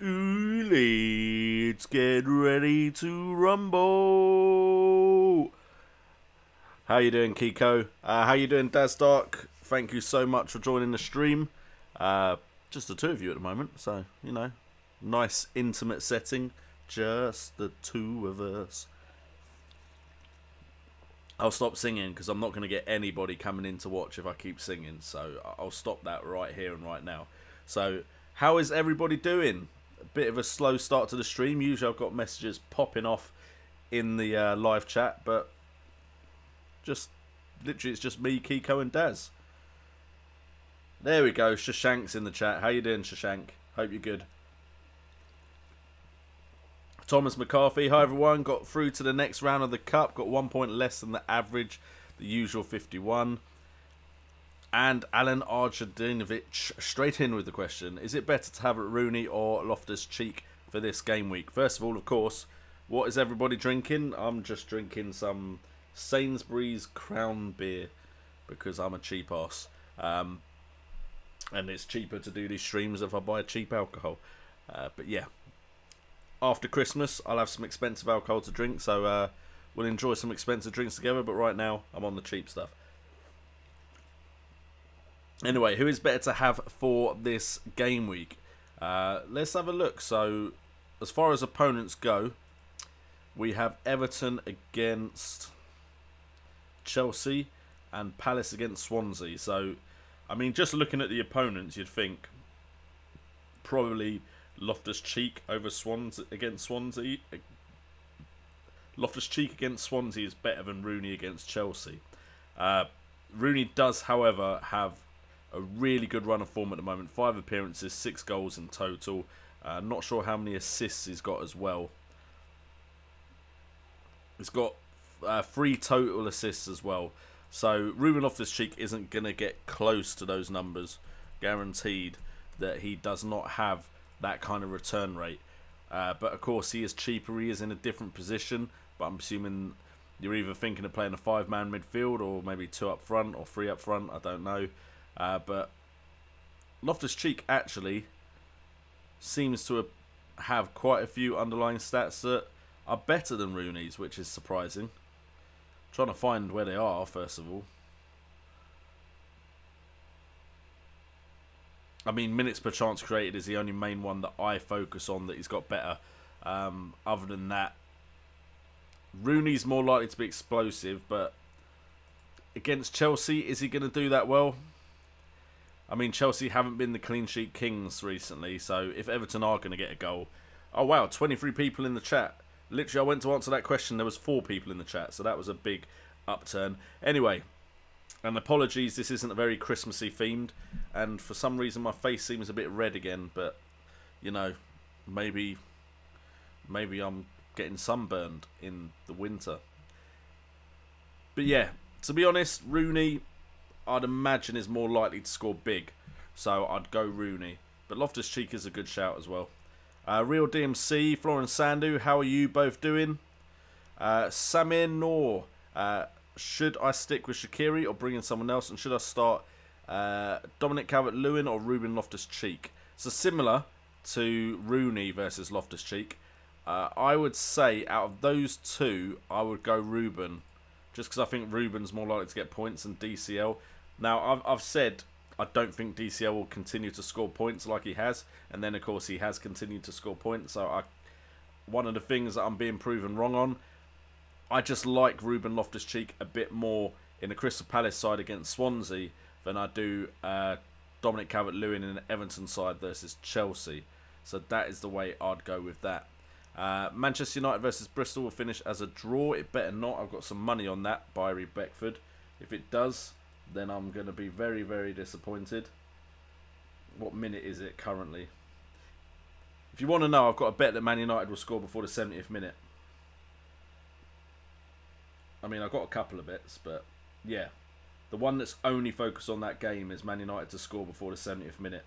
Ooh, let's get ready to rumble. How you doing, Kiko? How you doing, Dazdark? Thank you so much for joining the stream. Just the two of you at the moment, so, you know, nice intimate setting. Just the two of us. I'll stop singing because I'm not going to get anybody coming in to watch if I keep singing. So I'll stop that right here and right now. So how is everybody doing? A bit of a slow start to the stream. Usually I've got messages popping off in the live chat, but just literally it's just me, Kiko and Daz. There we go. Shashank's in the chat. How you doing, Shashank? Hope you're good. Thomas McCarthy, hi everyone, got through to the next round of the cup, got 1 point less than the average, the usual 51. And Alan Arjadinovic, straight in with the question, is it better to have Rooney or Loftus-Cheek for this game week? First of all, of course, what is everybody drinking? I'm just drinking some Sainsbury's Crown beer because I'm a cheap ass. And it's cheaper to do these streams if I buy cheap alcohol. But yeah. After Christmas, I'll have some expensive alcohol to drink, so we'll enjoy some expensive drinks together, but right now, I'm on the cheap stuff. Anyway, who is better to have for this game week? Let's have a look. So, as far as opponents go, we have Everton against Chelsea and Palace against Swansea. So, I mean, just looking at the opponents, you'd think probably Loftus-Cheek over Swansea against Swansea. Loftus-Cheek against Swansea is better than Rooney against Chelsea. Rooney does, however, have a really good run of form at the moment. 5 appearances, 6 goals in total. Not sure how many assists he's got as well. He's got 3 total assists as well. So Ruben Loftus-Cheek isn't going to get close to those numbers. Guaranteed that he does not have that kind of return rate. But of course he is cheaper, he is in a different position, but I'm assuming you're either thinking of playing a 5-man midfield or maybe 2 up front or 3 up front, I don't know. But Loftus-Cheek actually seems to have quite a few underlying stats that are better than Rooney's, which is surprising. I'm trying to find where they are first of all. I mean, minutes per chance created is the only main one that I focus on that he's got better. Other than that, Rooney's more likely to be explosive, but against Chelsea, is he going to do that well? I mean, Chelsea haven't been the clean sheet kings recently, so if Everton are going to get a goal... Oh, wow, 23 people in the chat. Literally, I went to answer that question, there was 4 people in the chat, so that was a big upturn. Anyway... And apologies, this isn't a very Christmassy themed, and for some reason my face seems a bit red again, but, you know, maybe I'm getting sunburned in the winter. But yeah, to be honest, Rooney, I'd imagine is more likely to score big, so I'd go Rooney. But Loftus-Cheek is a good shout as well. Real DMC, Florence Sandu, how are you both doing? Samir Noor, should I stick with Shaqiri or bring in someone else? And should I start Dominic Calvert-Lewin or Ruben Loftus-Cheek? So similar to Rooney versus Loftus-Cheek, I would say out of those two, I would go Ruben. Just because I think Ruben's more likely to get points than DCL. Now, I've said I don't think DCL will continue to score points like he has. And then, of course, he has continued to score points. So one of the things that I'm being proven wrong on, I just like Ruben Loftus-Cheek a bit more in the Crystal Palace side against Swansea than I do Dominic Calvert-Lewin in the Everton side versus Chelsea. So that is the way I'd go with that. Manchester United versus Bristol will finish as a draw. It better not. I've got some money on that, Byrie Beckford. If it does, then I'm going to be very, very disappointed. What minute is it currently? If you want to know, I've got a bet that Man United will score before the 70th minute. I mean, I've got a couple of bets, but yeah. The one that's only focused on that game is Man United to score before the 70th minute.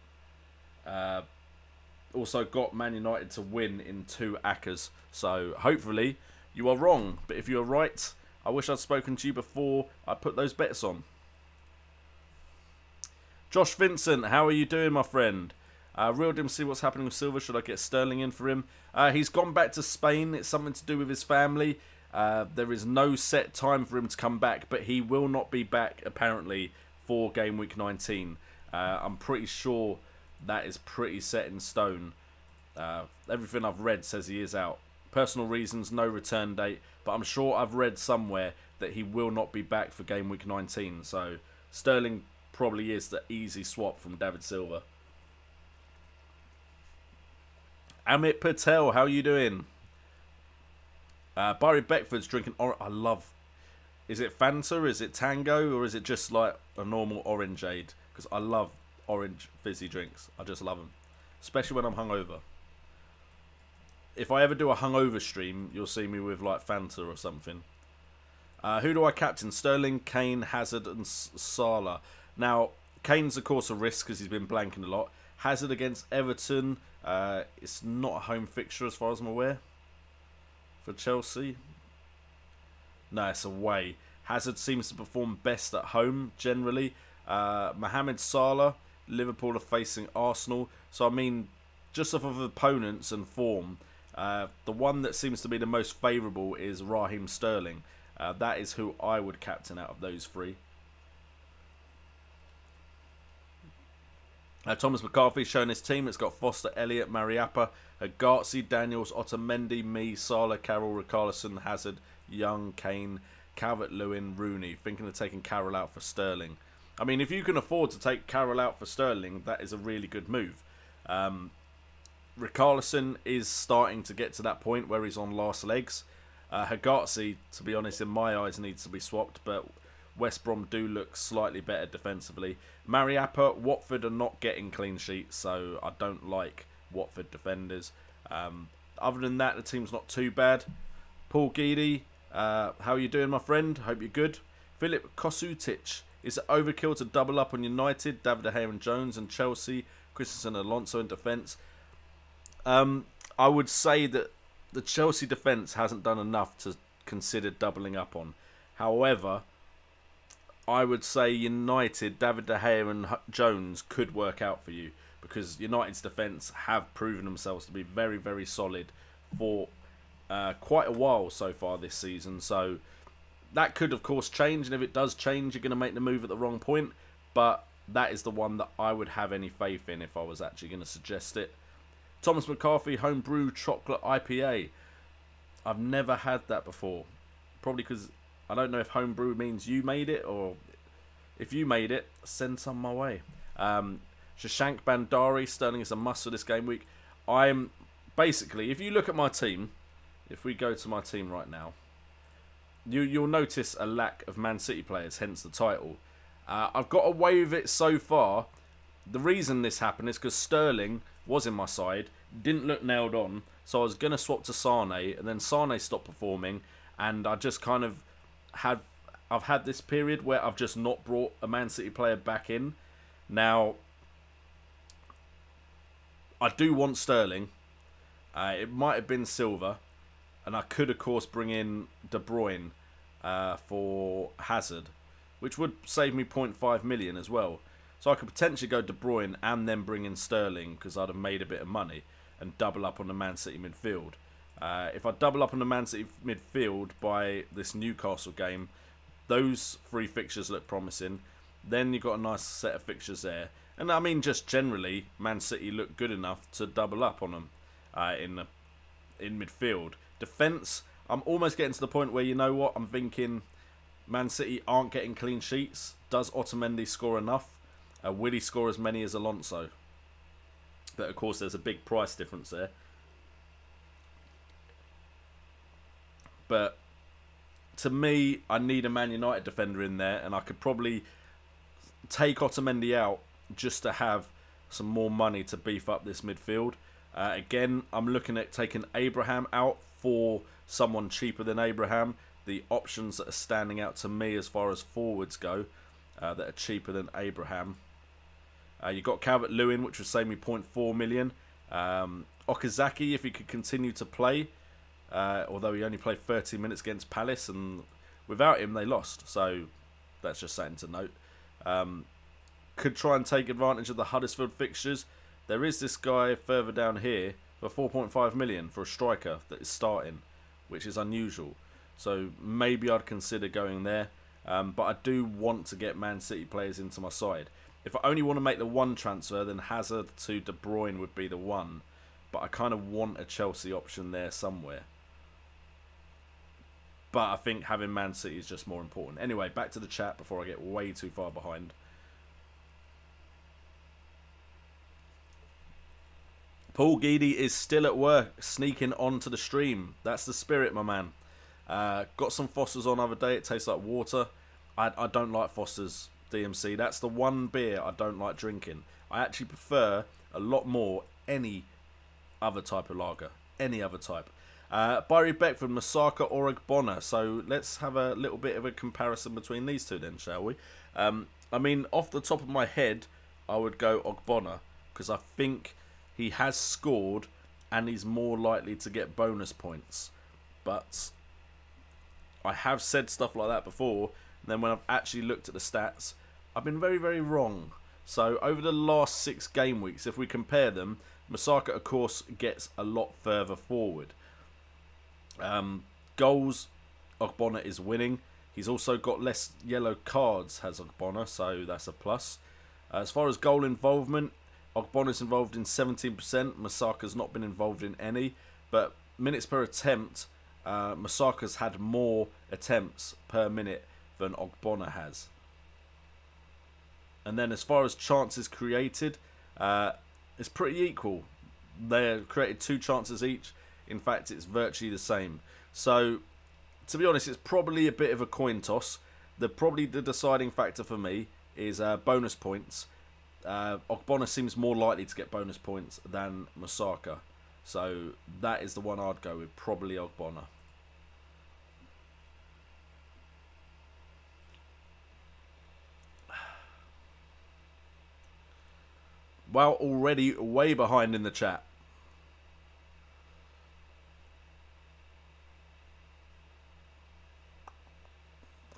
Also got Man United to win in 2 ACCAs. So hopefully you are wrong. But if you're right, I wish I'd spoken to you before I put those bets on. Josh Vincent, how are you doing, my friend? Real Dim, see what's happening with Silva. Should I get Sterling in for him? He's gone back to Spain. It's something to do with his family. There is no set time for him to come back, but he will not be back, apparently, for Game Week 19. I'm pretty sure that is pretty set in stone. Everything I've read says he is out. Personal reasons, no return date, but I'm sure I've read somewhere that he will not be back for Game Week 19. So Sterling probably is the easy swap from David Silva. Amit Patel, how you doing? Barry Beckford's drinking I love... Is it Fanta, is it Tango, or is it just like a normal orangeade? Because I love orange fizzy drinks. I just love them. Especially when I'm hungover. If I ever do a hungover stream, you'll see me with like Fanta or something. Who do I captain? Sterling, Kane, Hazard and Salah. Now, Kane's of course a risk because he's been blanking a lot. Hazard against Everton. It's not a home fixture as far as I'm aware. For Chelsea. No, it's away. Hazard seems to perform best at home, generally. Mohamed Salah, Liverpool are facing Arsenal. So, I mean, just off of opponents and form, the one that seems to be the most favourable is Raheem Sterling. That is who I would captain out of those three. Thomas McCarthy showing his team. It's got Foster, Elliott, Mariappa, Gartsy, Daniels, Otamendi, me, Salah, Carroll, Richarlison, Hazard, Young, Kane, Calvert-Lewin, Rooney. Thinking of taking Carroll out for Sterling. I mean, if you can afford to take Carroll out for Sterling, that is a really good move. Richarlison is starting to get to that point where he's on last legs. Gartsy, to be honest, in my eyes, needs to be swapped, but West Brom do look slightly better defensively. Mariappa, Watford are not getting clean sheets, so I don't like Watford defenders. Other than that, the team's not too bad. Paul Geedy, how are you doing, my friend? Hope you're good. Philip Kosutic, is it overkill to double up on United? David De Gea and Jones and Chelsea, Christensen and Alonso in defence. I would say that the Chelsea defence hasn't done enough to consider doubling up on. However, I would say United, David De Gea and Jones could work out for you because United's defence have proven themselves to be very, very solid for quite a while so far this season. So that could, of course, change. And if it does change, you're going to make the move at the wrong point. But that is the one that I would have any faith in if I was actually going to suggest it. Thomas McCarthy, homebrew chocolate IPA. I've never had that before. Probably because I don't know if homebrew means you made it, or if you made it, send some my way. Shashank Bandari, Sterling is a must for this game week. I'm basically, if you look at my team, if we go to my team right now, you'll notice a lack of Man City players, hence the title. I've got away with it so far. The reason this happened is because Sterling was in my side, didn't look nailed on, so I was going to swap to Sane, and then Sane stopped performing, and I just kind of I've had this period where I've just not brought a Man City player back in. Now, I do want Sterling. It might have been Silva, and I could, of course, bring in De Bruyne for Hazard, which would save me 0.5 million as well. So I could potentially go De Bruyne and then bring in Sterling because I'd have made a bit of money and double up on the Man City midfield. If I double up on the Man City midfield by this Newcastle game, those three fixtures look promising. Then you've got a nice set of fixtures there. And I mean, just generally, Man City look good enough to double up on them in midfield. Defence, I'm almost getting to the point where, you know what, I'm thinking Man City aren't getting clean sheets. Does Otamendi score enough? Will he score as many as Alonso? But of course, there's a big price difference there. But to me, I need a Man United defender in there, and I could probably take Otamendi out just to have some more money to beef up this midfield. Again, I'm looking at taking Abraham out for someone cheaper than Abraham. The options that are standing out to me as far as forwards go that are cheaper than Abraham. You've got Calvert-Lewin, which would save me 0.4 million. Okazaki, if he could continue to play, although he only played 30 minutes against Palace, and without him they lost. So that's just something to note. Could try and take advantage of the Huddersfield fixtures. there is this guy further down here for 4.5 million for a striker that is starting, which is unusual. So maybe I'd consider going there. But I do want to get Man City players into my side. If I only want to make the one transfer, then Hazard to De Bruyne would be the one. But I kind of want a Chelsea option there somewhere. But I think having Man City is just more important. Anyway, back to the chat before I get way too far behind. Paul Geedy is still at work, sneaking onto the stream. That's the spirit, my man. Got some Foster's on the other day. It tastes like water. I don't like Foster's DMC. That's the one beer I don't like drinking. I actually prefer a lot more any other type of lager. Any other type. Byrie Beckford, Masaka or Ogbonna. So let's have a little bit of a comparison between these two then, shall we? I mean, off the top of my head, I would go Ogbonna. Because I think he has scored and he's more likely to get bonus points. But I have said stuff like that before. And then when I've actually looked at the stats, I've been very, very wrong. So over the last 6 game weeks, if we compare them, Masaka, of course, gets a lot further forward. Goals, Ogbonna is winning. He's also got less yellow cards, has Ogbonna, so that's a plus. As far as goal involvement, Ogbonna's involved in 17%. Masaka's not been involved in any. But minutes per attempt, Masaka's had more attempts per minute than Ogbonna has. And then as far as chances created, it's pretty equal. They created 2 chances each. In fact, it's virtually the same. So, to be honest, it's probably a bit of a coin toss. Probably the deciding factor for me is bonus points. Ogbonna seems more likely to get bonus points than Masaka. So, that is the one I'd go with. Probably Ogbonna. Well, already way behind in the chat.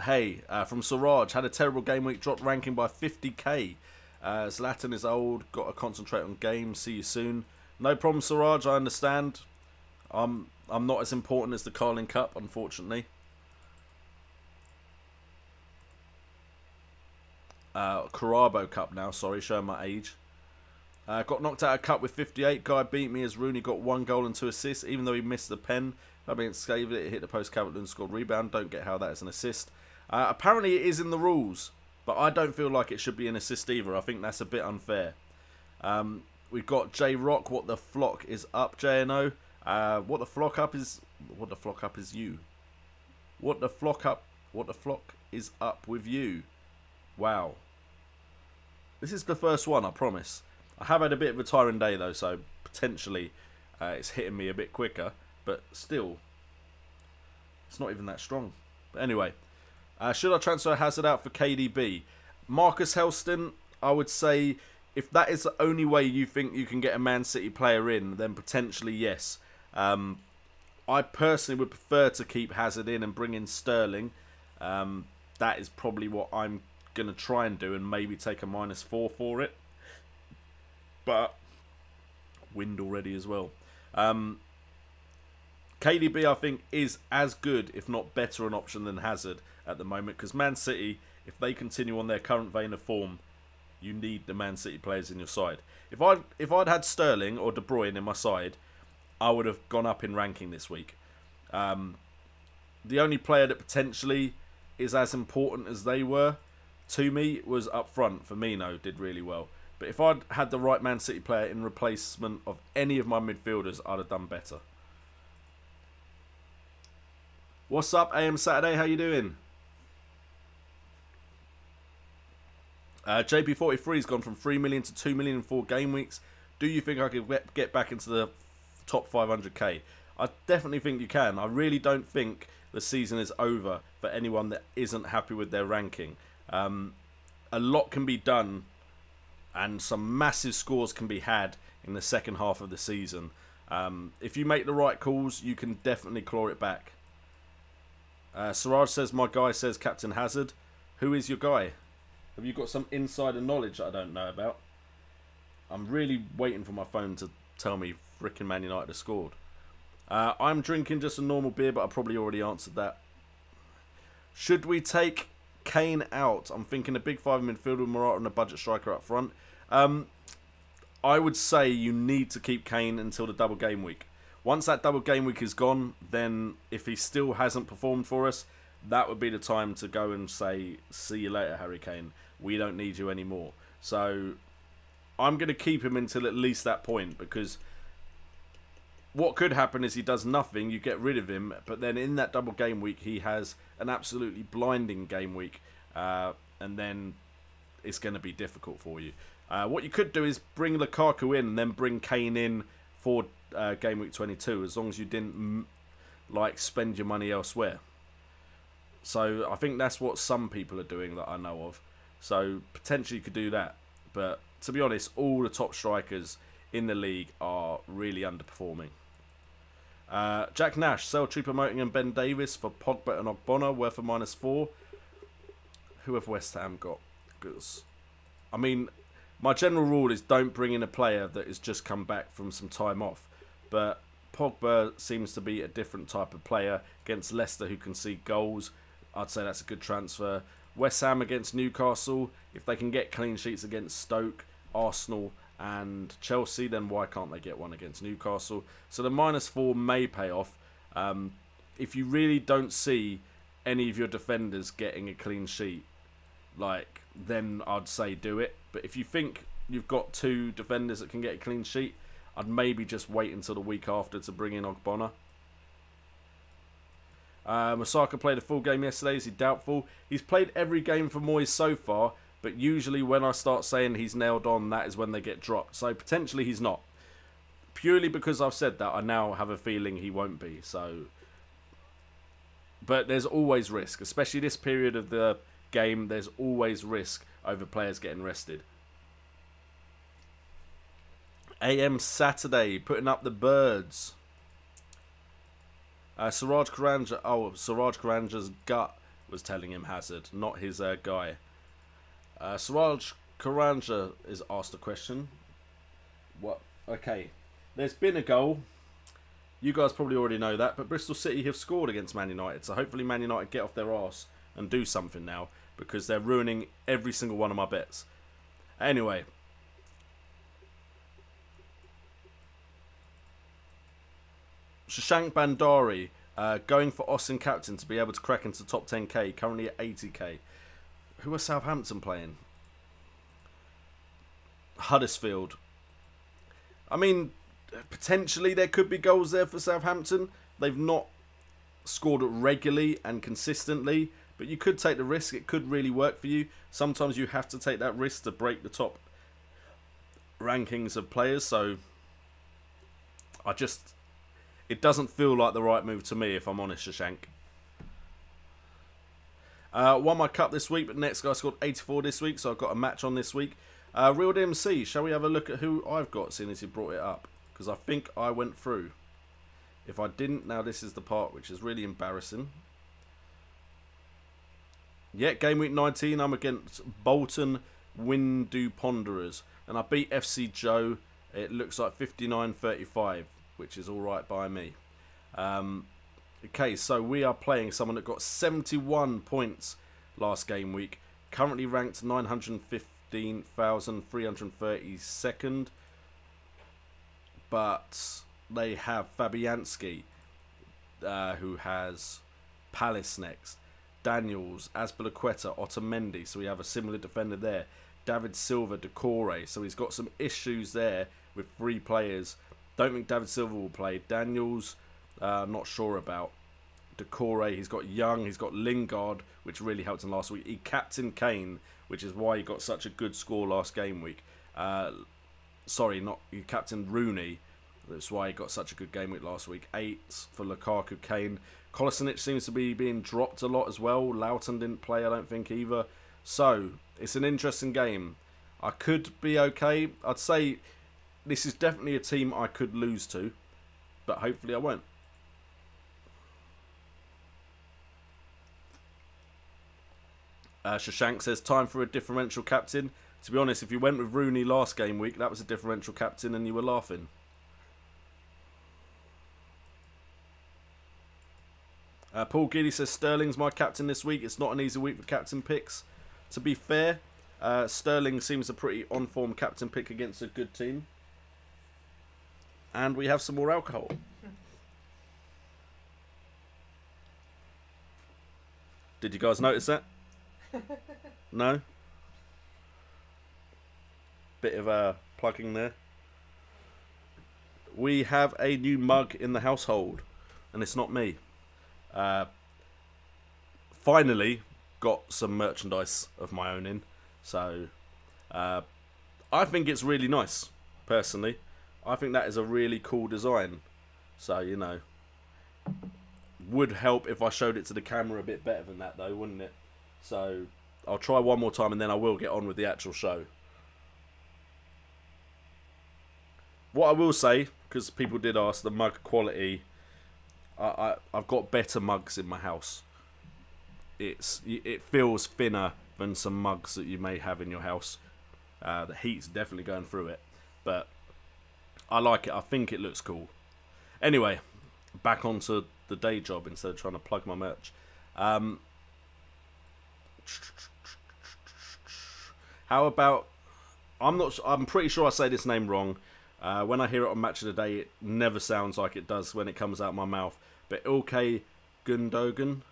Hey, from Siraj, had a terrible game week, dropped ranking by 50k. Zlatan is old, got to concentrate on games, see you soon. No problem, Siraj, I understand. I'm not as important as the Carling Cup, unfortunately. Carabo Cup now, sorry, showing my age. Got knocked out of cup with 58. Guy beat me as Rooney got 1 goal and 2 assists, even though he missed the pen. I mean, saved it, hit the post, Calvert and scored rebound. Don't get how that is an assist. Apparently it is in the rules, but I don't feel like it should be an assist either. I think that's a bit unfair. We've got J Rock. What the flock is up, JNO? What the flock up is? What the flock up is you? What the flock up? What the flock is up with you? Wow. This is the first one, I promise. I have had a bit of a tiring day though, so potentially it's hitting me a bit quicker, but still, it's not even that strong. But anyway, should I transfer Hazard out for KDB? Marcus Helston, I would say if that is the only way you think you can get a Man City player in, then potentially yes. I personally would prefer to keep Hazard in and bring in Sterling. That is probably what I'm going to try and do, and maybe take a -4 for it. But wind already as well. KDB, I think, is as good, if not better, an option than Hazard at the moment. Because Man City, if they continue on their current vein of form, you need the Man City players in your side. If I'd had Sterling or De Bruyne in my side, I would have gone up in ranking this week. The only player that potentially is as important as they were to me was up front. Firmino did really well. But if I'd had the right Man City player in replacement of any of my midfielders, I'd have done better. What's up, AM Saturday? How you doing? JP43's gone from 3 million to 2 million in 4 game weeks. Do you think I could get back into the top 500k? I definitely think you can. I really don't think the season is over for anyone that isn't happy with their ranking. A lot can be done, and some massive scores can be had in the second half of the season. If you make the right calls, you can definitely claw it back. Siraj says, my guy says Captain Hazard. Who is your guy? Have you got some insider knowledge that I don't know about? I'm really waiting for my phone to tell me frickin' Man United have scored. I'm drinking just a normal beer, but I probably already answered that. Should we take Kane out? I'm thinking a big five midfielder with Morata and a budget striker up front. I would say you need to keep Kane until the double game week. Once that double game week is gone, then if he still hasn't performed for us, that would be the time to go and say, see you later, Harry Kane. We don't need you anymore. So I'm going to keep him until at least that point, because what could happen is he does nothing, you get rid of him, but then in that double game week, he has an absolutely blinding game week, and then it's going to be difficult for you. What you could do is bring Lukaku in and then bring Kane in for game week 22, as long as you didn't like spend your money elsewhere. So I think that's what some people are doing that I know of. So potentially you could do that. But to be honest, all the top strikers in the league are really underperforming. Jack Nash, sell Choupo-Moting and Ben Davis for Pogba and Ogbonna, worth a -4. Who have West Ham got? Because, I mean, my general rule is don't bring in a player that has just come back from some time off. But Pogba seems to be a different type of player against Leicester, who can see goals. I'd say that's a good transfer. West Ham against Newcastle. If they can get clean sheets against Stoke, Arsenal and Chelsea, then why can't they get one against Newcastle? So the -4 may pay off. If you really don't see any of your defenders getting a clean sheet, then I'd say do it. But if you think you've got 2 defenders that can get a clean sheet, I'd maybe just wait until the week after to bring in Ogbonna. Masaka played a full game yesterday. Is he doubtful? He's played every game for Moyes so far, but usually when I start saying he's nailed on, that is when they get dropped. So potentially he's not. Purely because I've said that, I now have a feeling he won't be. But there's always risk, especially this period of the game. There's always risk over players getting rested. AM Saturday, putting up the birds. Siraj Karanja. Oh, Siraj Karanja's gut was telling him Hazard, not his guy. Siraj Karanja is asked a question. What? Okay. There's been a goal. You guys probably already know that, but Bristol City have scored against Man United. So hopefully Man United get off their arse and do something now, because they're ruining every single one of my bets. Anyway. Shashank Bandari, going for Austin captain to be able to crack into top 10k, currently at 80k. Who are Southampton playing? Huddersfield. I mean, potentially there could be goals there for Southampton. They've not scored regularly and consistently, but you could take the risk. It could really work for you. Sometimes you have to take that risk to break the top rankings of players, so it doesn't feel like the right move to me, if I'm honest, Shashank. Won my cup this week, but next guy scored 84 this week, so I've got a match on this week. Real DMC, shall we have a look at who I've got, seeing as you brought it up? Because I think I went through. If I didn't, now this is the part which is really embarrassing. Yeah, game week 19, I'm against Bolton Windu Ponderers. And I beat FC Joe. It looks like 59-35, which is alright by me. Okay, so we are playing someone that got 71 points last game week. Currently ranked 915,332nd. But they have Fabianski, who has Palace next. Daniels, Azpilicueta, Otamendi. So we have a similar defender there. David Silva, Decore. So he's got some issues there with 3 players. Don't think David Silva will play. Daniels, not sure about. Decore, he's got Young, he's got Lingard, which really helped him last week. He captained Kane, which is why he got such a good score last game week. Sorry, he captained Rooney. That's why he got such a good game week last week. 8 for Lukaku, Kane. Kolasinac seems to be being dropped a lot as well. Loughton didn't play, I don't think, either. So, it's an interesting game. I could be okay. I'd say this is definitely a team I could lose to, but hopefully I won't. Shashank says, time for a differential captain To be honest, if you went with Rooney last game week, that was a differential captain and you were laughing. Paul Giddy says Sterling's my captain this week. It's not an easy week for captain picks. To be fair, Sterling seems a pretty on-form captain pick against a good team. And we have some more alcohol. Did you guys notice that? No? Bit of plugging there. We have a new mug in the household. And it's not me. Finally got some merchandise of my own in. So, I think it's really nice, personally. I think that is a really cool design. So, you know, would help if I showed it to the camera a bit better than that, though, wouldn't it? So, I'll try one more time and then I will get on with the actual show. What I will say, because people did ask, the mug quality, I've got better mugs in my house. It feels thinner than some mugs that you may have in your house. The heat's definitely going through it, but I like it. I think it looks cool. Anyway, back onto the day job instead of trying to plug my merch. How about, I'm pretty sure I say this name wrong. When I hear it on Match of the Day, it never sounds like it does when it comes out of my mouth. But Ilkay Gundogan.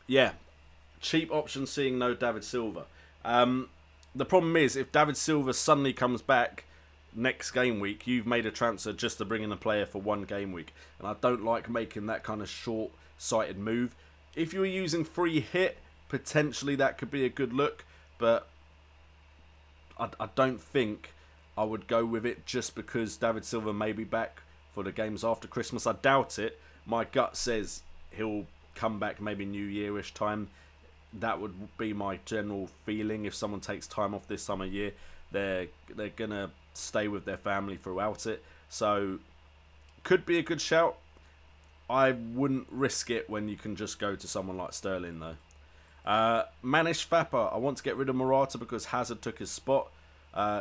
Yeah. Cheap option seeing no David Silva. The problem is, if David Silva suddenly comes back next game week, you've made a transfer just to bring in a player for one game week. And I don't like making that kind of short-sighted move. If you were using free hit, potentially that could be a good look. But I don't think I would go with it just because David Silva may be back for the games after Christmas. I doubt it. My gut says he'll come back maybe New Year-ish time. That would be my general feeling. If someone takes time off this time of year, they're going to stay with their family throughout it. So, could be a good shout. I wouldn't risk it when you can just go to someone like Sterling, though. Manish Fapper. I want to get rid of Morata because Hazard took his spot.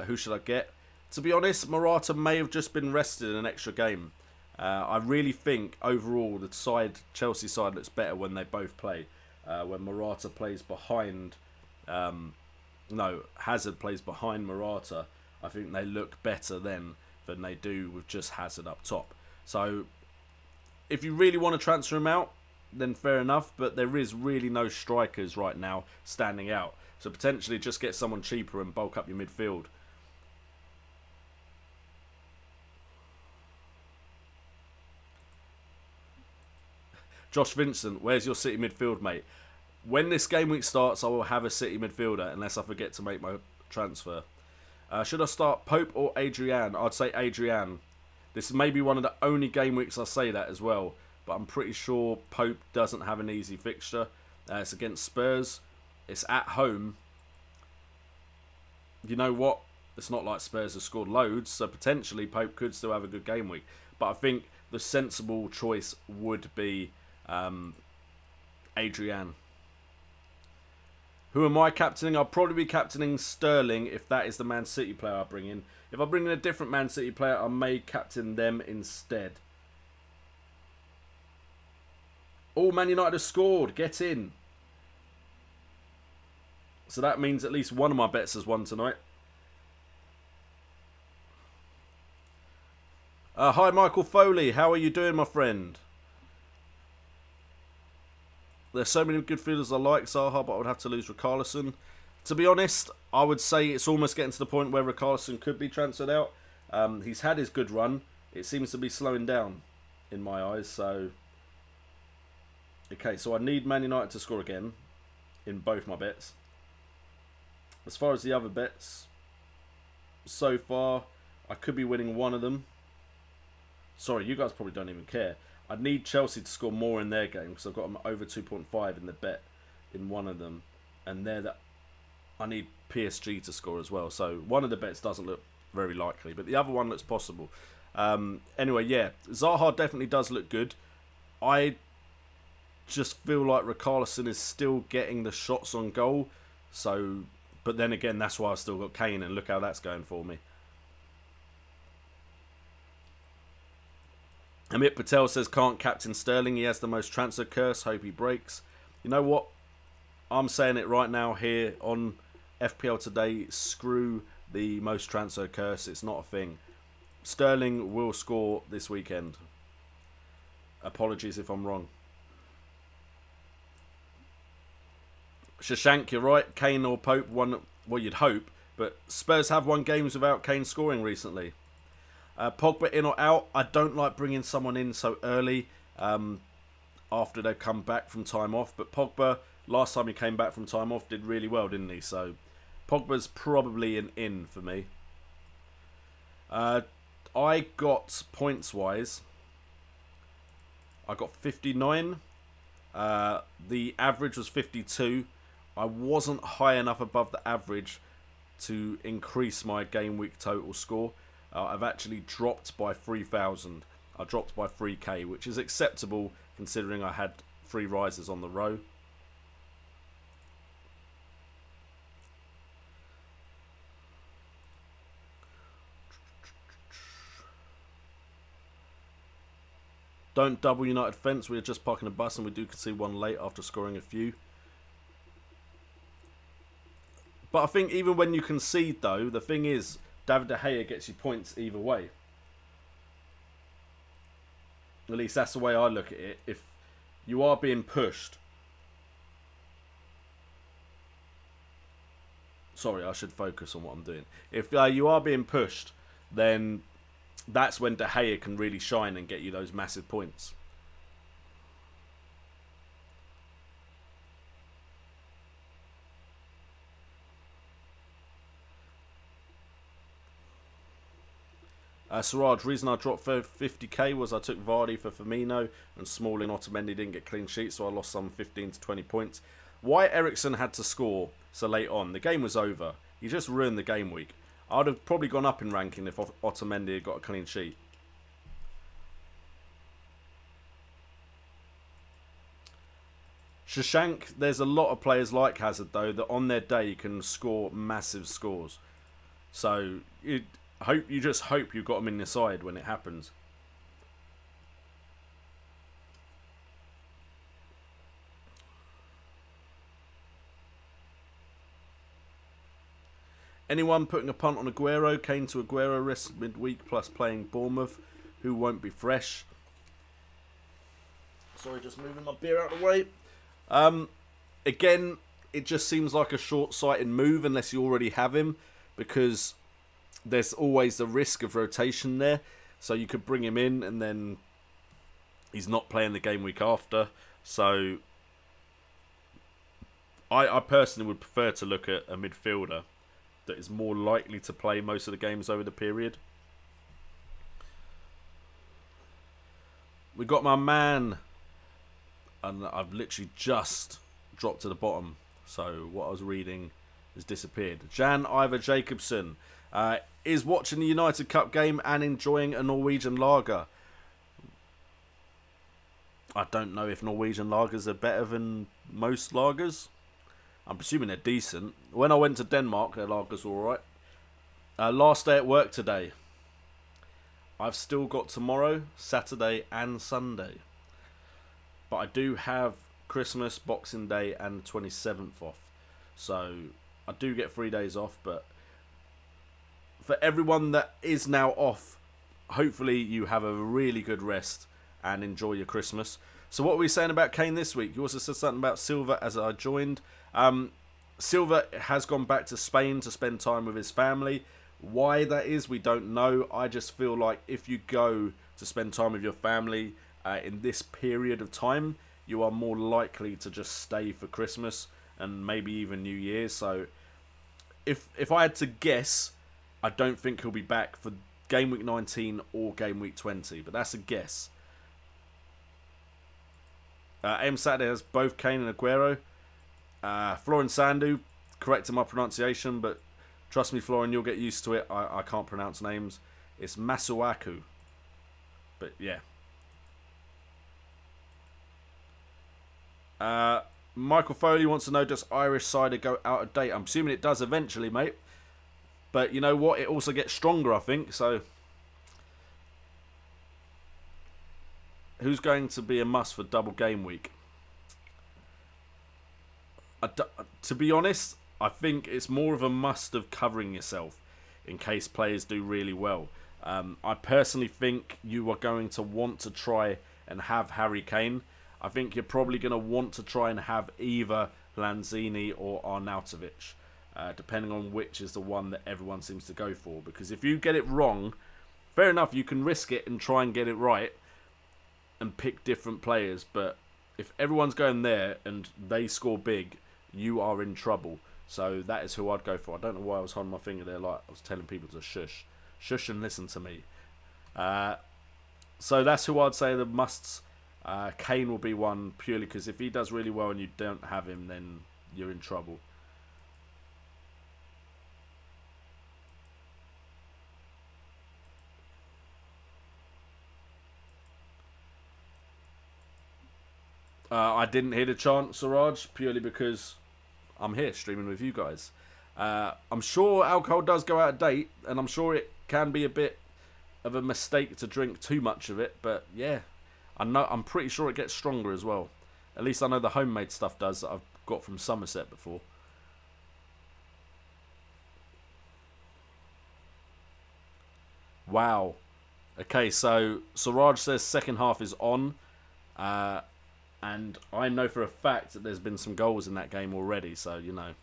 Who should I get? To be honest, Morata may have just been rested in an extra game. I really think overall the Chelsea side looks better when they both play. When Morata plays behind, Hazard plays behind Morata. I think they look better then than they do with just Hazard up top. So, if you really want to transfer him out, then fair enough. But there is really no strikers right now standing out. So potentially just get someone cheaper and bulk up your midfield. Josh Vincent, where's your City midfield, mate? When this game week starts, I will have a City midfielder unless I forget to make my transfer. Should I start Pope or Adrian? I'd say Adrian. This may be one of the only game weeks I say that as well. But I'm pretty sure Pope doesn't have an easy fixture. It's against Spurs. It's at home. You know what? It's not like Spurs have scored loads. So potentially Pope could still have a good game week. But I think the sensible choice would be Adrian. Who am I captaining? I'll probably be captaining Sterling if that is the Man City player I bring in. If I bring in a different Man City player, I may captain them instead. Oh, Man United has scored. Get in. So that means at least one of my bets has won tonight. Hi, Michael Foley. How are you doing, my friend? There's so many good fielders I like, Zaha, but I would have to lose Richarlison. To be honest, I would say it's almost getting to the point where Richarlison could be transferred out. He's had his good run. It seems to be slowing down in my eyes. So, okay, so I need Man United to score again in both my bets. As far as the other bets, so far, I could be winning one of them. Sorry, you guys probably don't even care. I need Chelsea to score more in their game because I've got them over 2.5 in the bet in one of them. And I need PSG to score as well. So one of the bets doesn't look very likely, but the other one looks possible. Anyway, yeah, Zaha definitely does look good. I just feel like Richarlison is still getting the shots on goal. So, but then again, that's why I've still got Kane, and look how that's going for me. Amit Patel says, can't captain Sterling. He has the most transfer curse. Hope he breaks. You know what? I'm saying it right now here on FPL Today. Screw the most transfer curse. It's not a thing. Sterling will score this weekend. Apologies if I'm wrong. Shashank, you're right. Kane or Pope won. Well, you'd hope. But Spurs have won games without Kane scoring recently. Pogba in or out? I don't like bringing someone in so early after they've come back from time off. But Pogba, last time he came back from time off, did really well, didn't he? So Pogba's probably an in for me. I got points-wise, I got 59. The average was 52. I wasn't high enough above the average to increase my game week total score. I've actually dropped by 3,000. I dropped by 3k, which is acceptable considering I had 3 rises on the row. Don't double United fence. We are just parking a bus and we do concede one late after scoring a few. But I think even when you concede though, the thing is, David De Gea gets you points either way. At least that's the way I look at it. If you are being pushed... Sorry, I should focus on what I'm doing. If you are being pushed, then that's when De Gea can really shine and get you those massive points. Siraj, reason I dropped for 50k was I took Vardy for Firmino and Smalling and Otamendi didn't get clean sheets, so I lost some 15 to 20 points. Why Eriksen had to score so late on? The game was over. He just ruined the game week. I would have probably gone up in ranking if Otamendi had got a clean sheet. Shashank, there's a lot of players like Hazard though that on their day can score massive scores. So you just hope you've got them in your side when it happens. Anyone putting a punt on Aguero? Kane to Aguero rest midweek plus playing Bournemouth, who won't be fresh. Sorry, just moving my beer out of the way. Again, it just seems like a short-sighted move unless you already have him, because there's always the risk of rotation there. So you could bring him in and then he's not playing the game week after. So I personally would prefer to look at a midfielder that is more likely to play most of the games over the period. We got my man, and I've literally just dropped to the bottom, so what I was reading has disappeared. Jan Iver Jacobson is watching the United Cup game and enjoying a Norwegian lager. I don't know if Norwegian lagers are better than most lagers. I'm presuming they're decent. When I went to Denmark, their lagers were alright. Last day at work today. I've still got tomorrow, Saturday and Sunday. But I do have Christmas, Boxing Day and the 27th off. So I do get 3 days off. But for everyone that is now off, hopefully you have a really good rest and enjoy your Christmas. So what were we saying about Kane this week? You also said something about Silva as I joined. Silva has gone back to Spain to spend time with his family. Why that is, we don't know. I just feel like if you go to spend time with your family in this period of time, you are more likely to just stay for Christmas and maybe even New Year's. So if I had to guess, I don't think he'll be back for Game Week 19 or Game Week 20, but that's a guess. Aim Saturday has both Kane and Aguero. Florin Sandu, correcting my pronunciation, but trust me, Florin, you'll get used to it. I can't pronounce names. It's Masuaku. But yeah. Michael Foley wants to know, does Irish cider go out of date? I'm assuming it does eventually, mate. But you know what? It also gets stronger, I think. So, who's going to be a must for double game week? To be honest, I think it's more of a must of covering yourself in case players do really well. I personally think you are going to want to try and have Harry Kane. I think you're probably going to want to try and have either Lanzini or Arnautovic, depending on which is the one that everyone seems to go for. Because if you get it wrong, fair enough, you can risk it and try and get it right and pick different players. But if everyone's going there and they score big, you are in trouble. So that is who I'd go for. I don't know why I was holding my finger there like I was telling people to shush. Shush and listen to me. So that's who I'd say the musts. Kane will be one purely because if he does really well and you don't have him, then you're in trouble. I didn't hear the chant, Siraj, purely because I'm here streaming with you guys. I'm sure alcohol does go out of date, and I'm sure it can be a bit of a mistake to drink too much of it, but yeah, I'm pretty sure it gets stronger as well. At least I know the homemade stuff does that I've got from Somerset before. Wow. Okay, so Siraj says second half is on. And I know for a fact that there's been some goals in that game already, so, you know.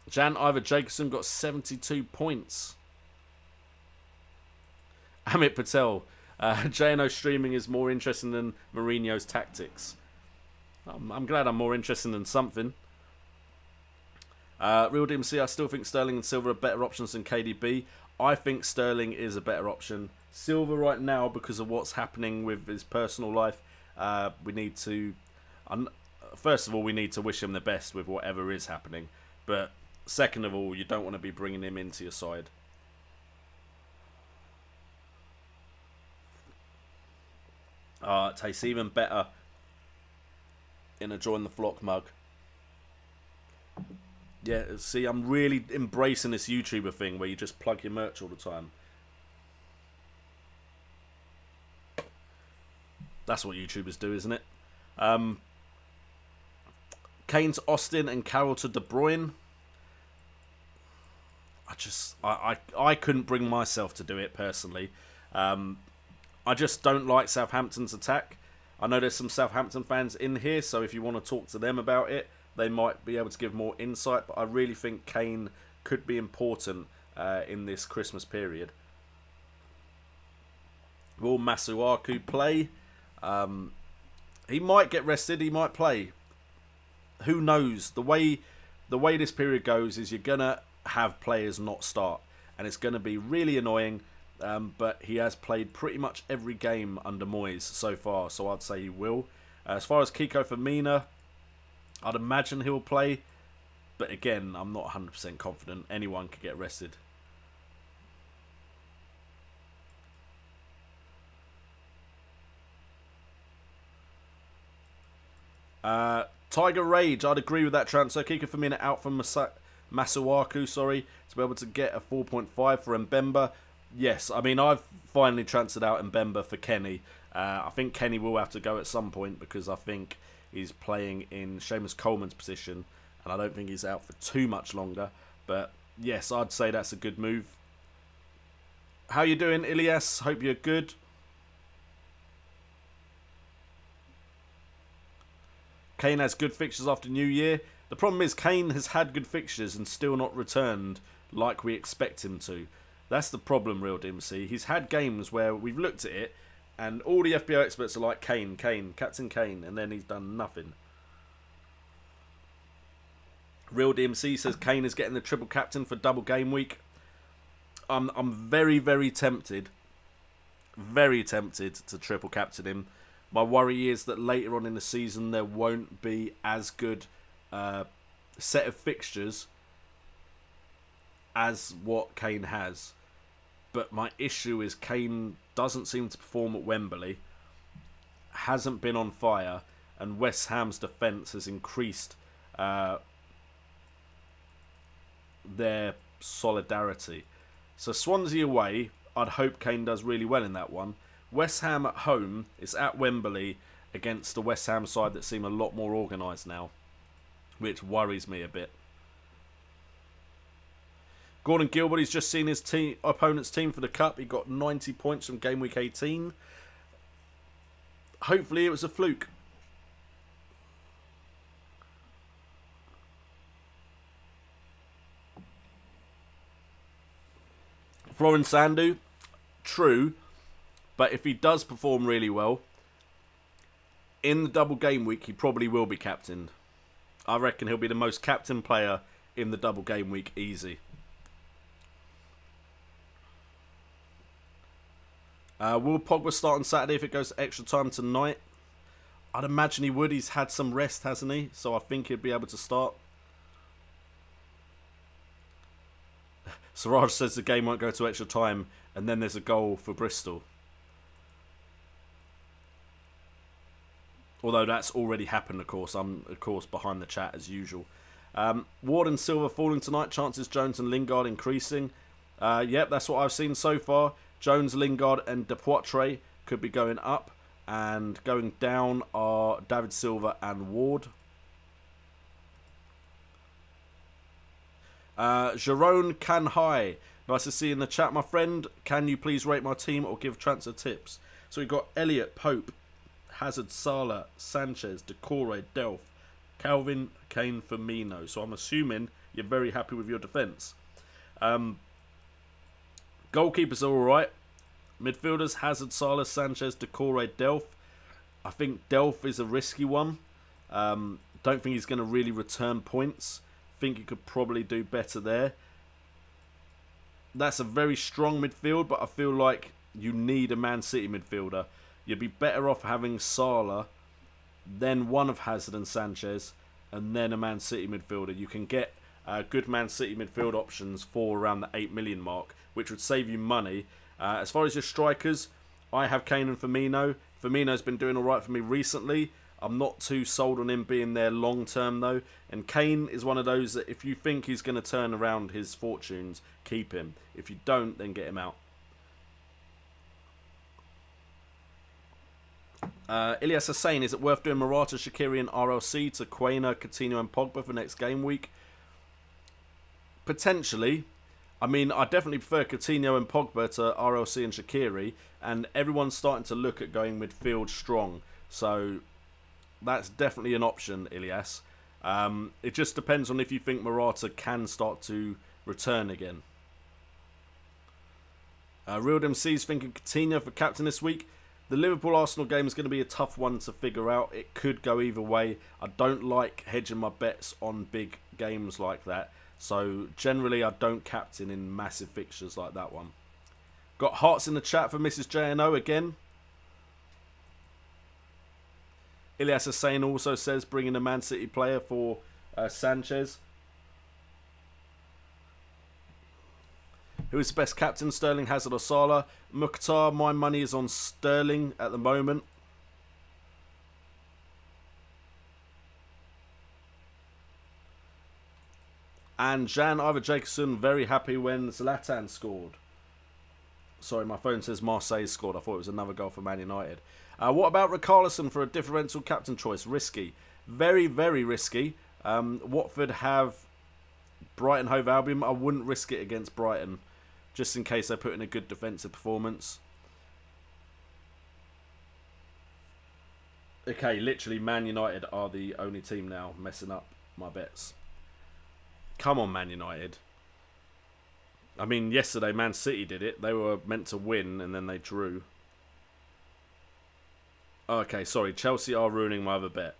Jan Ivor Jacobson got 72 points. Amit Patel. JNO streaming is more interesting than Mourinho's tactics. I'm glad I'm more interested in something. Real DMC, I still think Sterling and Silva are better options than KDB. I think Sterling is a better option. Silva right now, because of what's happening with his personal life, we need to... first of all, we need to wish him the best with whatever is happening. But second of all, you don't want to be bringing him into your side. It tastes even better in a Join the Flock mug. Yeah, see, I'm really embracing this YouTuber thing where you just plug your merch all the time. That's what YouTubers do, isn't it? Kane to Austin and Carroll to De Bruyne. I couldn't bring myself to do it personally. I just don't like Southampton's attack. I know there's some Southampton fans in here, so if you want to talk to them about it, they might be able to give more insight. But I really think Kane could be important in this Christmas period. Will Masuaku play? He might get rested. He might play. Who knows? The way this period goes is you're gonna have players not start, and it's gonna be really annoying. But he has played pretty much every game under Moyes so far, so I'd say he will. As far as Kiko Firmino, I'd imagine he'll play, but again, I'm not 100% confident. Anyone could get rested. Tiger Rage, I'd agree with that transfer. Kiko Firmino out from Masuaku, sorry, to be able to get a 4.5 for Mbemba. Yes, I mean, I've finally transferred out Mbemba for Kenny. I think Kenny will have to go at some point because I think he's playing in Seamus Coleman's position, and I don't think he's out for too much longer. But yes, I'd say that's a good move. How you doing, Ilias? Hope you're good. Kane has good fixtures after New Year. The problem is Kane has had good fixtures and still not returned like we expect him to. That's the problem, Real DMC. He's had games where we've looked at it and all the FPL experts are like, Kane, Captain Kane, and then he's done nothing. Real DMC says Kane is getting the triple captain for double game week. I'm very, very tempted. Very tempted to triple captain him. My worry is that later on in the season there won't be as good set of fixtures as what Kane has. But my issue is Kane doesn't seem to perform at Wembley. Hasn't been on fire. and West Ham's defence has increased their solidarity. So Swansea away, I'd hope Kane does really well in that one. West Ham at home is at Wembley against the West Ham side that seem a lot more organised now, which worries me a bit. Gordon Gilbert, he's just seen his opponent's team for the Cup. He got 90 points from game week 18. Hopefully it was a fluke. Florin Sandu, true, but if he does perform really well, in the double game week, he probably will be captained. I reckon he'll be the most captain player in the double game week, easy. Will Pogba start on Saturday if it goes to extra time tonight? I'd imagine he would. He's had some rest, hasn't he? So I think he'd be able to start. Siraj says the game won't go to extra time, and then there's a goal for Bristol. Although that's already happened, of course. I'm, of course, behind the chat as usual. Ward and Silva falling tonight. Chances Jones and Lingard increasing. Yep, that's what I've seen so far. Jones, Lingard and De Poitre could be going up. And going down are David Silva and Ward. Jerome Canhai. Nice to see you in the chat, my friend. Can you please rate my team or give transfer tips? So we've got Elliott, Pope, Hazard, Salah, Sanchez, Decore, Delph, Calvin, Kane, Firmino. So I'm assuming you're very happy with your defence. Goalkeepers are alright. Midfielders, Hazard, Salah, Sanchez, Decore, Delph. I think Delph is a risky one. Don't think he's going to really return points. Think he could probably do better there. That's a very strong midfield, but I feel like you need a Man City midfielder. You'd be better off having Salah, then one of Hazard and Sanchez, and then a Man City midfielder. You can get good Man City midfield options for around the 8 million mark, which would save you money. As far as your strikers, I have Kane and Firmino. Firmino's been doing alright for me recently. I'm not too sold on him being there long term though. And Kane is one of those that if you think he's going to turn around his fortunes, keep him. If you don't, then get him out. Ilyas is saying, is it worth doing Morata, Shaqiri and RLC to Quainer, Coutinho and Pogba for next game week? Potentially. I mean, I definitely prefer Coutinho and Pogba to RLC and Shaqiri. And everyone's starting to look at going midfield strong. So that's definitely an option, Ilyas. It just depends on if you think Morata can start to return again. Real MC's thinking Coutinho for captain this week. The Liverpool-Arsenal game is going to be a tough one to figure out. It could go either way. I don't like hedging my bets on big games like that. So generally I don't captain in massive fixtures like that one. Got hearts in the chat for Mrs. JNO again. Ilyas Hussein also says bringing a Man City player for Sanchez. Who is the best captain? Sterling, Hazard or Salah? Mukhtar, my money is on Sterling at the moment. And Jan Iver Jacobson, very happy when Zlatan scored. Sorry, my phone says Marseille scored. I thought it was another goal for Man United. What about Richarlison for a differential captain choice? Risky. Very, very risky. Watford have Brighton Hove Albion. I wouldn't risk it against Brighton, just in case they put in a good defensive performance. Okay, literally Man United are the only team now messing up my bets. Come on, Man United. I mean, yesterday Man City did it. They were meant to win and then they drew. Okay, sorry. Chelsea are ruining my other bet.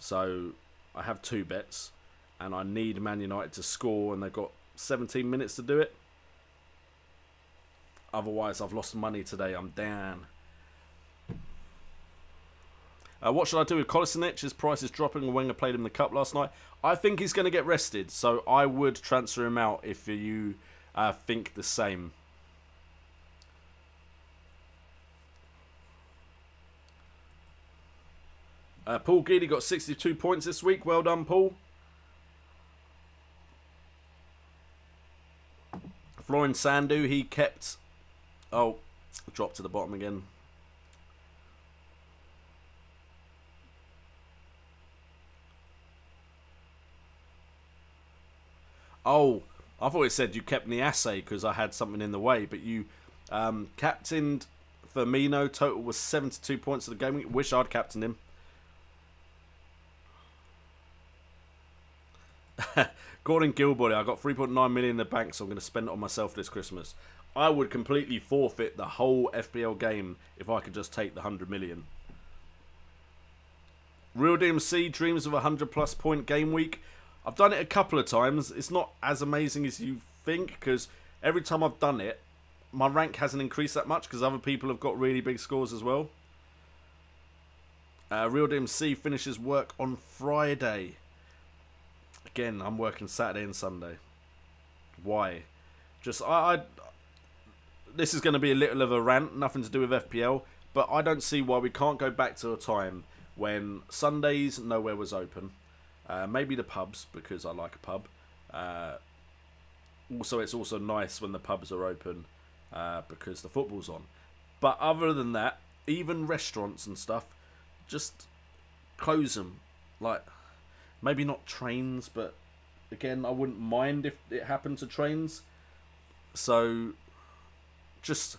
So I have 2 bets and I need Man United to score and they've got 17 minutes to do it. Otherwise, I've lost money today. I'm down. What should I do with Kolasinac? His price is dropping and Wenger played him in the Cup last night. I think he's going to get rested. So I would transfer him out if you think the same. Paul Geedy got 62 points this week. Well done, Paul. Florin Sandu, he kept... Oh, dropped to the bottom again. Oh, I thought it said you kept Niasse because I had something in the way, but you captained Firmino. Total was 72 points of the game. Wish I'd captained him. Gordon Gilbody, I got 3.9 million in the bank, so I'm going to spend it on myself this Christmas. I would completely forfeit the whole FPL game if I could just take the 100 million. Real DMC dreams of a 100+ point game week. I've done it a couple of times. It's not as amazing as you think, because every time I've done it, my rank hasn't increased that much because other people have got really big scores as well. Real DMC finishes work on Friday. Again, I'm working Saturday and Sunday. Why? Just, this is going to be a little of a rant, nothing to do with FPL, but I don't see why we can't go back to a time when Sundays nowhere was open. Maybe the pubs, because I like a pub. Also, it's also nice when the pubs are open because the football's on. But other than that, even restaurants and stuff, just close them. Like, maybe not trains, but again, I wouldn't mind if it happened to trains. So, just,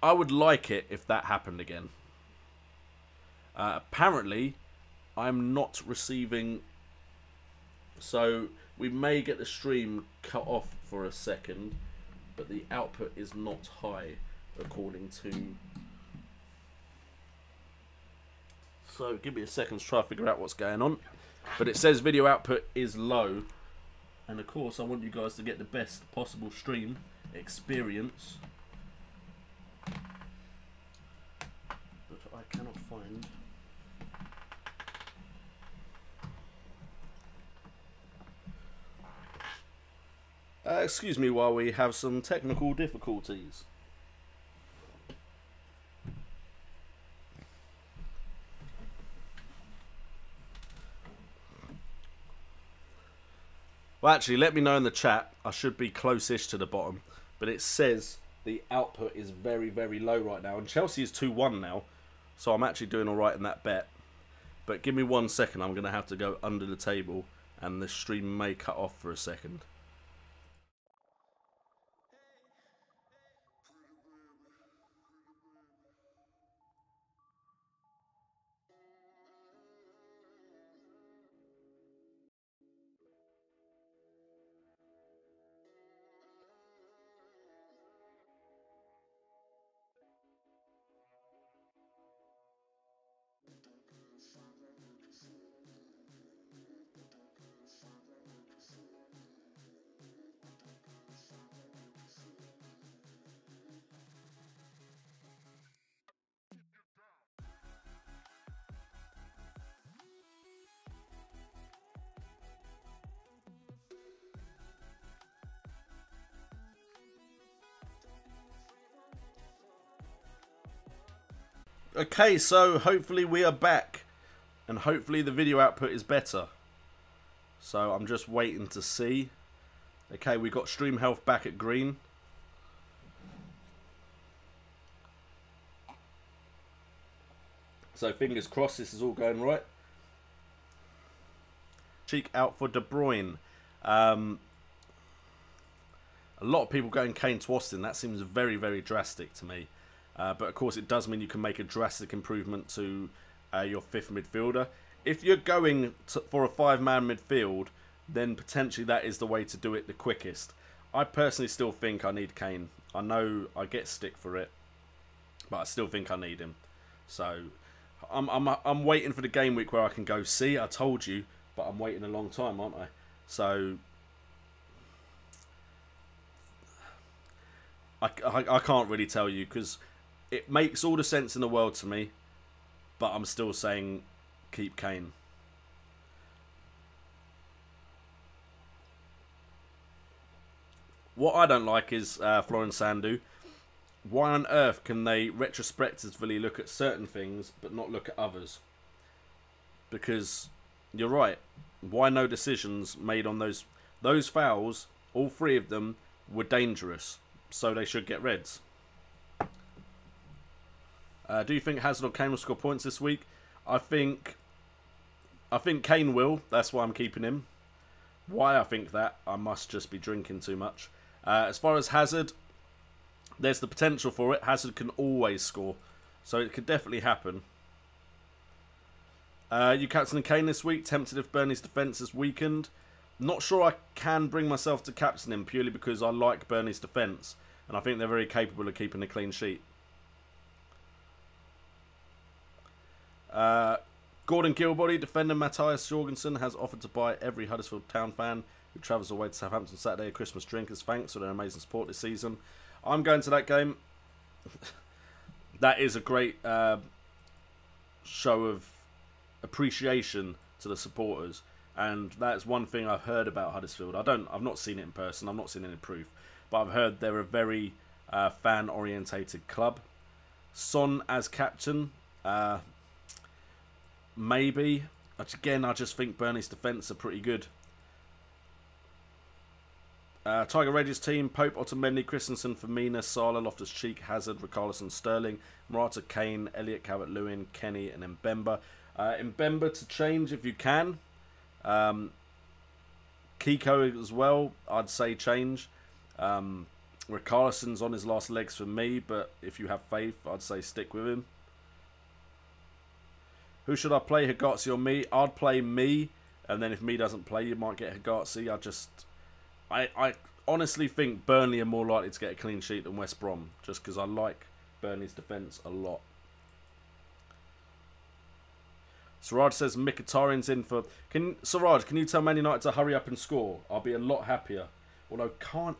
I would like it if that happened again. Apparently, I'm not receiving, so we may get the stream cut off for a second, but the output is not high according to... So give me a second to try to figure out what's going on. But it says video output is low, and of course I want you guys to get the best possible stream experience. But I cannot find... excuse me while we have some technical difficulties. Well, actually, let me know in the chat. I should be close-ish to the bottom. But it says the output is very, very low right now. And Chelsea is 2-1 now. So I'm actually doing all right in that bet. But give me 1 second. I'm going to have to go under the table. And the stream may cut off for a second. Okay, so hopefully we are back. And hopefully the video output is better. So I'm just waiting to see. Okay, we got stream health back at green. So fingers crossed this is all going right. Cheek out for De Bruyne. A lot of people going Kane to Austin. That seems very, very drastic to me. But of course it does mean you can make a drastic improvement to your fifth midfielder. If you're going for a 5-man midfield, then potentially that is the way to do it the quickest. I personally still think I need Kane. I know I get stick for it, but I still think I need him. So I'm waiting for the game week where I can go, see, I told you, but I'm waiting a long time, aren't I? So I can't really tell you because it makes all the sense in the world to me, but I'm still saying keep Kane. What I don't like is Florin Sandu. Why on earth can they retrospectively look at certain things but not look at others? Because you're right. Why no decisions made on those fouls? All three of them were dangerous, so they should get reds. Do you think Hazard or Kane will score points this week? I think Kane will. That's why I'm keeping him. Why I think that? I must just be drinking too much. As far as Hazard, there's the potential for it. Hazard can always score, so it could definitely happen. You captaining Kane this week? Tempted if Burnley's defence is weakened. Not sure I can bring myself to captain him purely because I like Burnley's defence, and I think they're very capable of keeping a clean sheet. Gordon Gilbody, defender Matthias Jorgensen, has offered to buy every Huddersfield Town fan who travels away to Southampton Saturday a Christmas drink as thanks for their amazing support this season. I'm going to that game. That is a great show of appreciation to the supporters, and that's one thing I've heard about Huddersfield. I've not seen it in person. I've not seen any proof, but I've heard they're a very fan-orientated club. Son as captain. Maybe. Again, I just think Burnley's defence are pretty good. Tiger Rage's team: Pope, Otamendi, Christensen, Firmino, Salah, Loftus-Cheek, Hazard, Richarlison, Sterling, Morata, Kane, Elliott, Calvert-Lewin, Kenny, and Mbemba. Mbemba to change if you can. Kiko as well, I'd say change. Richarlison's on his last legs for me, but if you have faith, I'd say stick with him. Who should I play, Hegazi or me? I'd play me, and then if me doesn't play, you might get Hegazi. I honestly think Burnley are more likely to get a clean sheet than West Brom, just because I like Burnley's defence a lot. Siraj says Mkhitaryan's in for... Siraj, can you tell Man United to hurry up and score? I'll be a lot happier. Although, can't...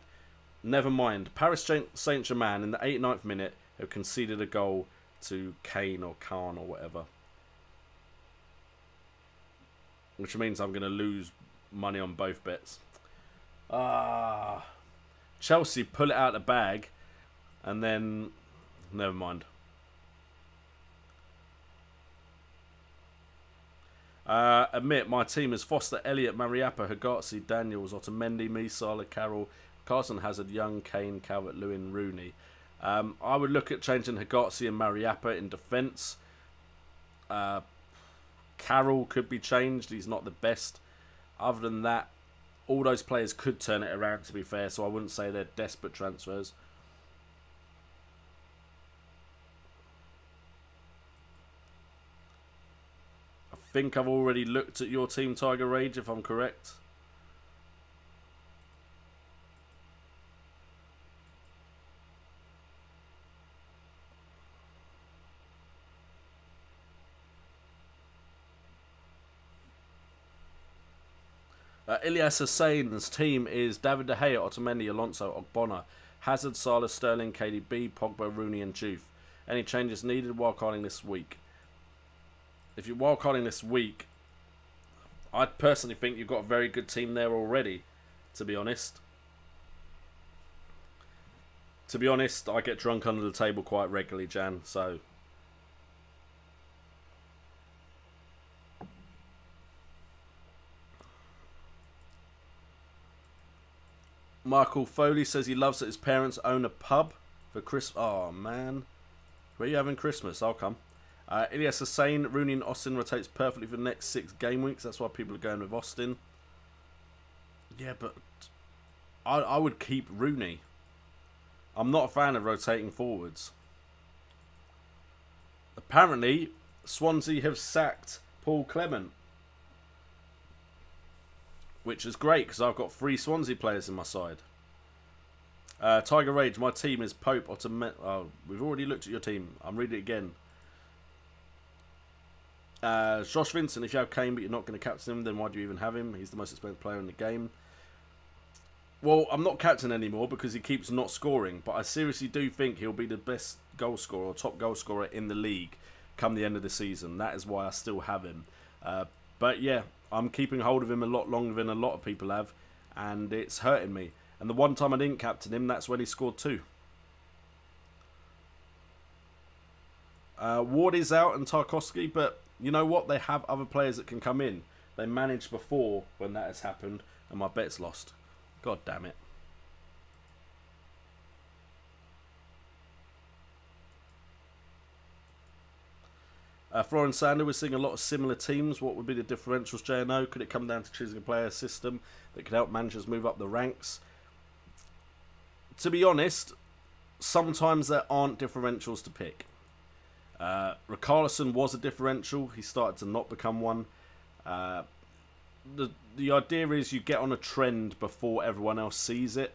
Never mind. Paris Saint-Germain in the 89th minute have conceded a goal to Kane or Khan or whatever. Which means I'm going to lose money on both bets. Chelsea pull it out of the bag. And then... Never mind. Admit, my team is Foster, Elliott, Mariappa, Hegazi, Daniels, Otamendi, me, Salah, Carroll, Carson, Hazard, Young, Kane, Calvert-Lewin, Rooney. I would look at changing Hegazi and Mariappa in defence. Carroll could be changed. He's not the best. Other than that, all those players could turn it around, to be fair, so I wouldn't say they're desperate transfers. I think I've already looked at your team, Tiger Rage, if I'm correct. Ilyas Hussain's team is David De Gea, Otamendi, Alonso, Ogbonna, Hazard, Salah, Sterling, KDB, Pogba, Rooney and Juve. Any changes needed wildcarding this week? If you're wildcarding this week, I personally think you've got a very good team there already, to be honest. To be honest, I get drunk under the table quite regularly, Jan, so... Michael Foley says he loves that his parents own a pub for Christmas. Oh, man. Where are you having Christmas? I'll come. Ilyas Hussain, Rooney and Austin rotates perfectly for the next 6 game weeks. That's why people are going with Austin. Yeah, but I would keep Rooney. I'm not a fan of rotating forwards. Apparently, Swansea have sacked Paul Clement. Which is great, because I've got 3 Swansea players in my side. Tiger Rage, my team is Pope, Otamendi... Oh, we've already looked at your team. I'm reading it again. Josh Vincent, if you have Kane but you're not going to captain him, then why do you even have him? He's the most expensive player in the game. Well, I'm not captain anymore because he keeps not scoring. But I seriously do think he'll be the best goal scorer or top goal scorer in the league come the end of the season. That is why I still have him. But yeah... I'm keeping hold of him a lot longer than a lot of people have, and it's hurting me. And the one time I didn't captain him, that's when he scored 2. Ward is out and Tarkowski, but you know what? They have other players that can come in. They managed before when that has happened, and my bet's lost. God damn it. Florian Sander, we're seeing a lot of similar teams. What would be the differentials, J&O? Could it come down to choosing a player system that could help managers move up the ranks? To be honest, sometimes there aren't differentials to pick. Richarlison was a differential. He started to not become one. The idea is you get on a trend before everyone else sees it,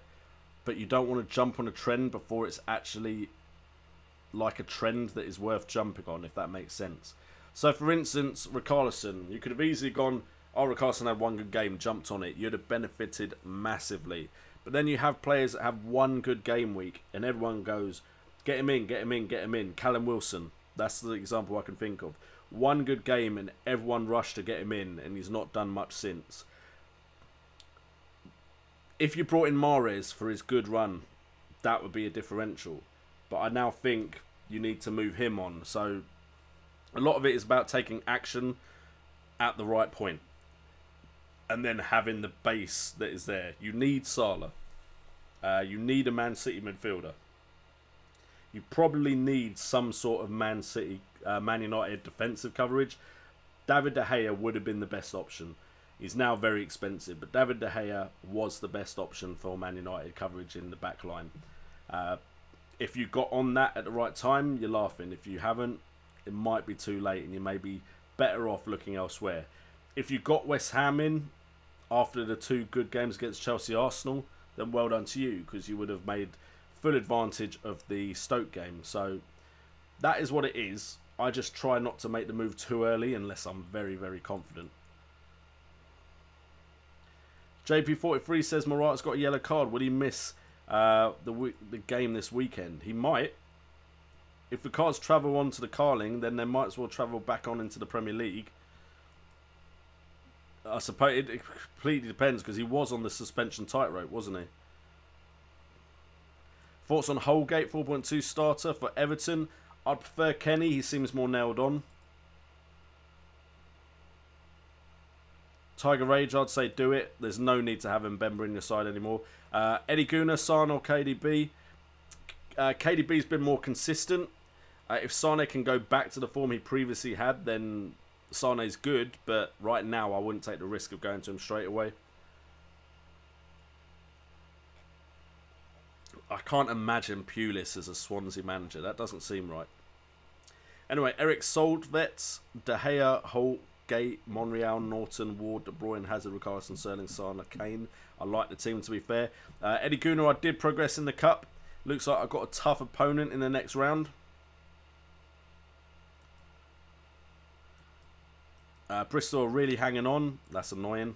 but you don't want to jump on a trend before it's actually like a trend that is worth jumping on, if that makes sense. So for instance, Richarlison, you could have easily gone, oh, Richarlison had one good game, jumped on it. You'd have benefited massively. But then you have players that have one good game week and everyone goes, get him in, get him in, get him in. Callum Wilson, that's the example I can think of. One good game and everyone rushed to get him in, and he's not done much since. If you brought in Mahrez for his good run, that would be a differential. But I now think you need to move him on. So a lot of it is about taking action at the right point and then having the base that is there. You need Salah. You need a Man City midfielder. You probably need some sort of Man United defensive coverage. David De Gea would have been the best option. He's now very expensive, but David De Gea was the best option for Man United coverage in the back line. If you got on that at the right time, you're laughing. If you haven't, it might be too late and you may be better off looking elsewhere. If you got West Ham in after the 2 good games against Chelsea, Arsenal, then well done to you, because you would have made full advantage of the Stoke game. So that is what it is. I just try not to make the move too early unless I'm very, very confident. JP43 says Morata's got a yellow card. Would he miss the game this weekend? He might. If the cards travel on to the Carling, then they might as well travel back on into the Premier League. I suppose it completely depends, because he was on the suspension tightrope, wasn't he? Thoughts on Holgate, 4.2 starter for Everton? I'd prefer Kenny. He seems more nailed on. Tiger Rage, I'd say do it. There's no need to have Mbemba in your side anymore. Eddie Guna, Sane or KDB? KDB's been more consistent. If Sane can go back to the form he previously had, then Sane's good. But right now, I wouldn't take the risk of going to him straight away. I can't imagine Pulis as a Swansea manager. That doesn't seem right. Anyway, Eric Soldvets, De Gea, Holgate, Monreal, Norton, Ward, De Bruyne, Hazard, Richarlison, Sterling, Sana, Kane. I like the team, to be fair. Eddie Guna, I did progress in the cup. Looks like I've got a tough opponent in the next round. Bristol are really hanging on. That's annoying.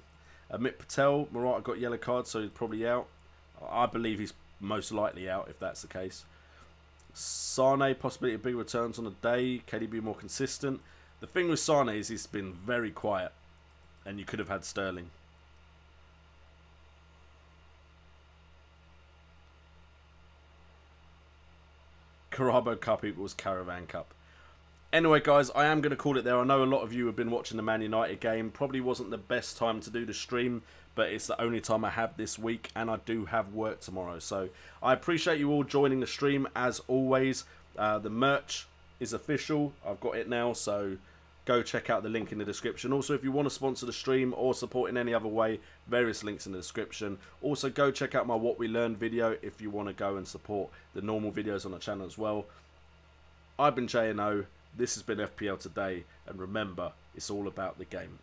Mick Patel, Morata got yellow card, so he's probably out. I believe he's most likely out if that's the case. Sane, possibility of big returns on the day. KDB more consistent. The thing with Sane is he's been very quiet, and you could have had Sterling. Carabo Cup equals Caravan Cup. Anyway, guys, I am going to call it there. I know a lot of you have been watching the Man United game. Probably wasn't the best time to do the stream, but it's the only time I have this week, and I do have work tomorrow. So I appreciate you all joining the stream, as always. The merch is official. I've got it now, so go check out the link in the description. Also, if you want to sponsor the stream or support in any other way, various links in the description. Also, go check out my What We Learned video if you want to go and support the normal videos on the channel as well. I've been J&O. This has been FPL Today, and remember, it's all about the game.